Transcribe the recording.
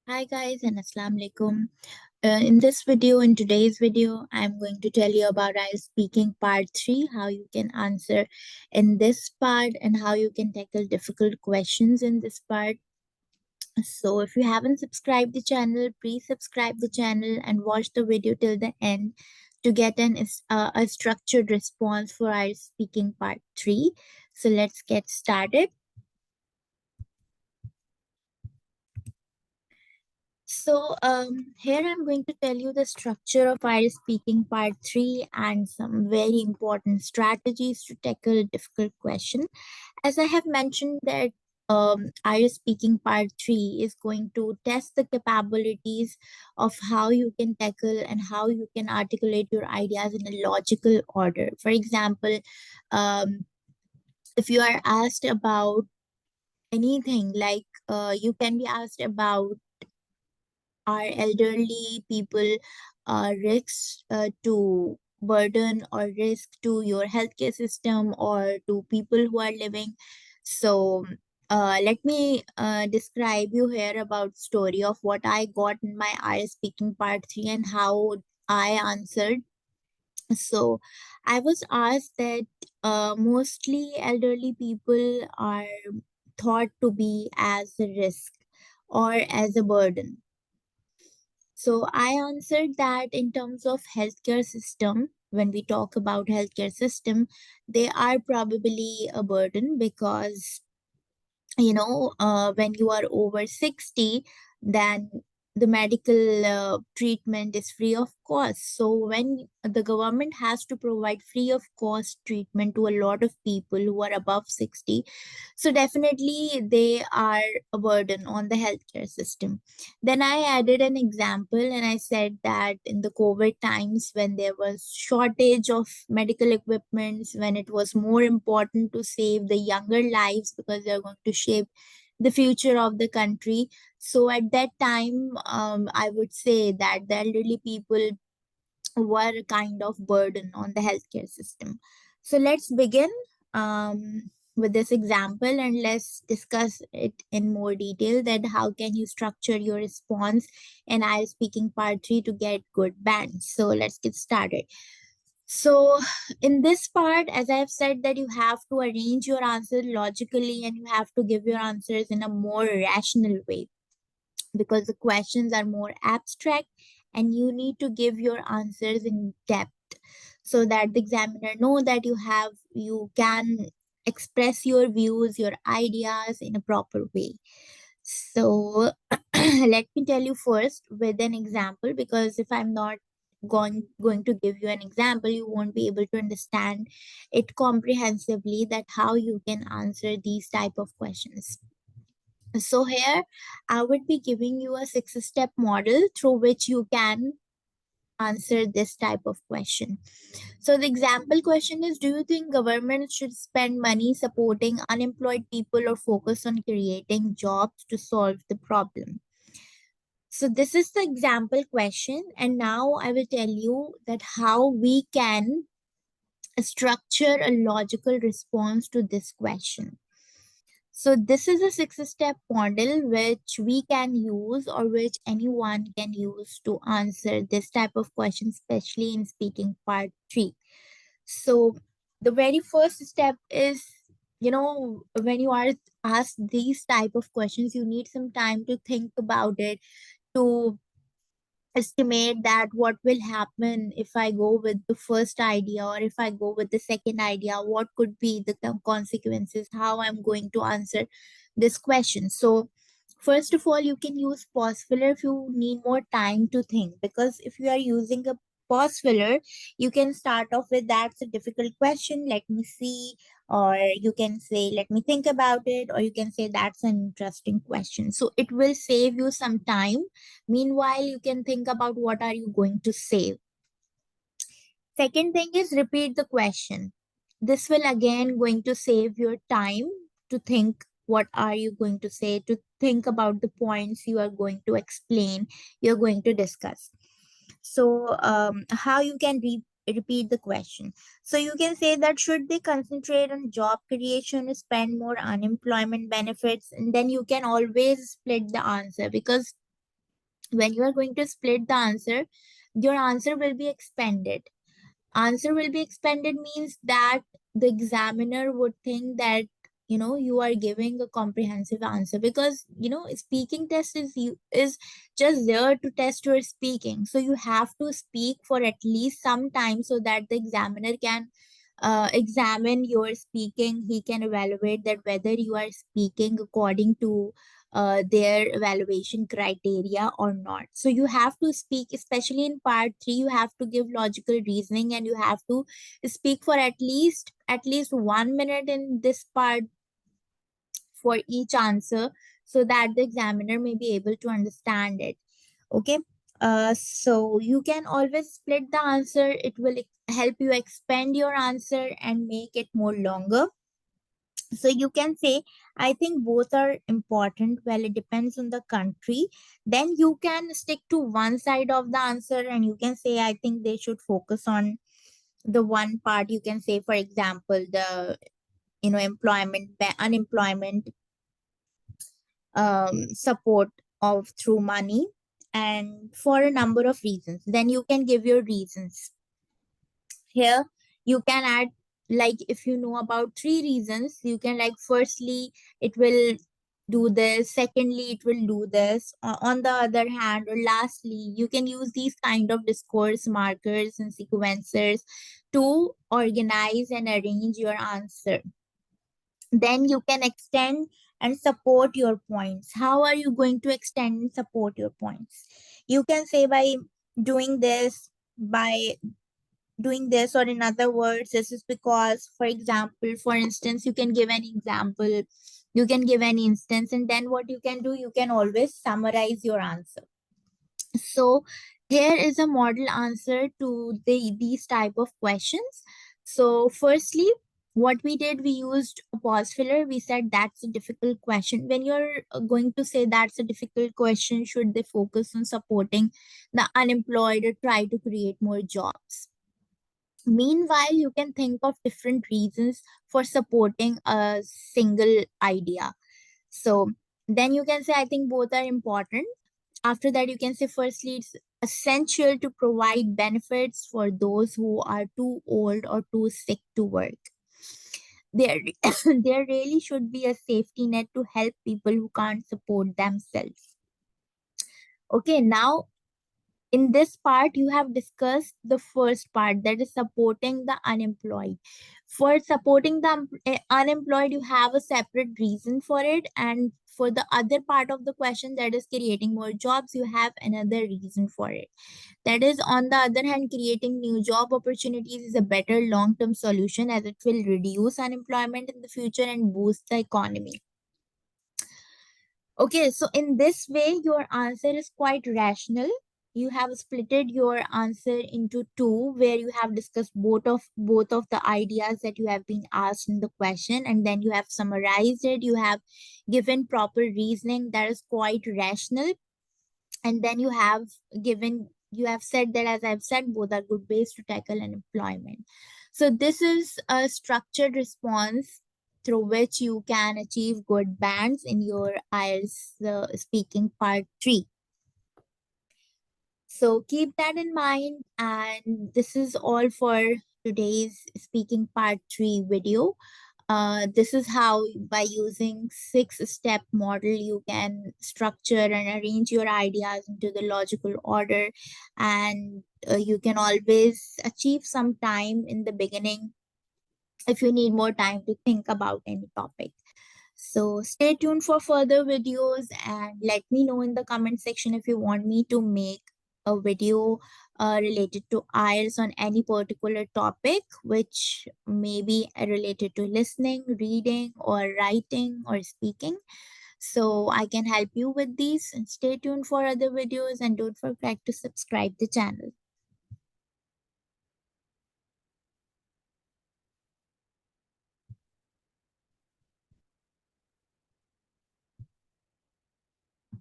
Hi guys and Assalamu alaikum. In today's video, I'm going to tell you about our speaking part 3, how you can answer in this part and how you can tackle difficult questions in this part. So if you haven't subscribed the channel, please subscribe the channel and watch the video till the end to get a structured response for our speaking part 3. So let's get started. Here I'm going to tell you the structure of our speaking part 3 and some very important strategies to tackle a difficult question. As I have mentioned that our speaking part 3 is going to test the capabilities of how you can tackle and how you can articulate your ideas in a logical order. For example, um, if you are asked about anything like you can be asked about are elderly people risks to burden or risk to your healthcare system or to people who are living. So let me describe you here about story of what I got in my I speaking part 3 and how I answered. So I was asked that mostly elderly people are thought to be as a risk or as a burden. So I answered that in terms of healthcare system, when we talk about healthcare system, they are probably a burden because when you are over 60, then the medical treatment is free of cost. So when the government has to provide free of cost treatment to a lot of people who are above 60, so definitely they are a burden on the healthcare system. Then I added an example and I said that in the COVID times, when there was shortage of medical equipments, when it was more important to save the younger lives because they're going to shape the future of the country. So at that time, I would say that the elderly people were a kind of burden on the healthcare system. So let's begin with this example and let's discuss it in more detail that how can you structure your response in IELTS speaking part 3 to get good bands. So let's get started. So in this part, as I've said, that you have to arrange your answers logically and you have to give your answers in a more rational way because the questions are more abstract and you need to give your answers in depth so that the examiner know that you can express your views, your ideas in a proper way. So let me tell you first with an example, because if I'm not going to give you an example, you won't be able to understand it comprehensively that how you can answer these type of questions. So here I would be giving you a 6-step model through which you can answer this type of question. So the example question is, do you think government should spend money supporting unemployed people or focus on creating jobs to solve the problem? So this is the example question, and now I will tell you that how we can structure a logical response to this question. So this is a 6-step model which we can use or which anyone can use to answer this type of question, especially in speaking part 3. So the very first step is, when you are asked these type of questions, you need some time to think about it, to estimate that what will happen if I go with the first idea or if I go with the second idea, what could be the consequences, how I'm going to answer this question. So first of all, you can use pause filler if you need more time to think, because if you are using a pause filler, you can start off with that's a difficult question, let me see, or you can say let me think about it, or you can say that's an interesting question. So it will save you some time. Meanwhile, you can think about what are you going to say. Second thing is repeat the question. This will again going to save your time to think what are you going to say, to think about the points you are going to explain, you're going to discuss. So how you can repeat the question. So you can say that should they concentrate on job creation or spend more unemployment benefits, and then you can always split the answer, because When you are going to split the answer, your answer will be expanded. Answer will be expanded means that the examiner would think that you are giving a comprehensive answer, because speaking test is just there to test your speaking. So you have to speak for at least some time so that the examiner can examine your speaking. He can evaluate that whether you are speaking according to their evaluation criteria or not. So you have to speak, especially in part 3, you have to give logical reasoning, and you have to speak for at least 1 minute in this part for each answer, so that the examiner may be able to understand it. Okay. So you can always split the answer. It will help you expand your answer and make it more longer. So you can say, I think both are important. Well, it depends on the country. Then you can stick to one side of the answer, and you can say, I think they should focus on the one part. You can say, for example, the unemployment support of through money, and for a number of reasons. Then you can give your reasons. Here you can add, like, if you know about three reasons, you can, like, firstly it will do this, secondly it will do this, on the other hand, or lastly. You can use these kind of discourse markers and sequencers to organize and arrange your answer. Then you can extend and support your points. How are you going to extend and support your points? You can say, by doing this, by doing this, or in other words, this is because, for example, for instance, you can give an example, you can give an instance, and then what you can do, you can always summarize your answer. So here is a model answer to these type of questions. So firstly, what we did, we used a pause filler. We said that's a difficult question. When you're going to say that's a difficult question, should they focus on supporting the unemployed or try to create more jobs? Meanwhile, you can think of different reasons for supporting a single idea. So then you can say, I think both are important. After that, you can say, firstly, it's essential to provide benefits for those who are too old or too sick to work. There, there really should be a safety net to help people who can't support themselves. Okay, now in this part, you have discussed the first part, that is supporting the unemployed. For supporting the unemployed, you have a separate reason for it. And for the other part of the question, that is creating more jobs, you have another reason for it. That is, on the other hand, creating new job opportunities is a better long term solution, as it will reduce unemployment in the future and boost the economy. Okay, so in this way, your answer is quite rational. You have splitted your answer into two, where you have discussed both of the ideas that you have been asked in the question, and then you have summarized it. You have given proper reasoning that is quite rational, and then you have said that, as I've said, both are good ways to tackle unemployment. So this is a structured response through which you can achieve good bands in your IELTS speaking part 3. So keep that in mind, and this is all for today's speaking part 3 video. This is how, by using 6-step model, you can structure and arrange your ideas into the logical order, and you can always achieve some time in the beginning if you need more time to think about any topic. So stay tuned for further videos, and let me know in the comment section if you want me to make a video related to IELTS on any particular topic, which may be related to listening, reading, or writing, or speaking. So I can help you with these. And stay tuned for other videos, and don't forget to subscribe the channel.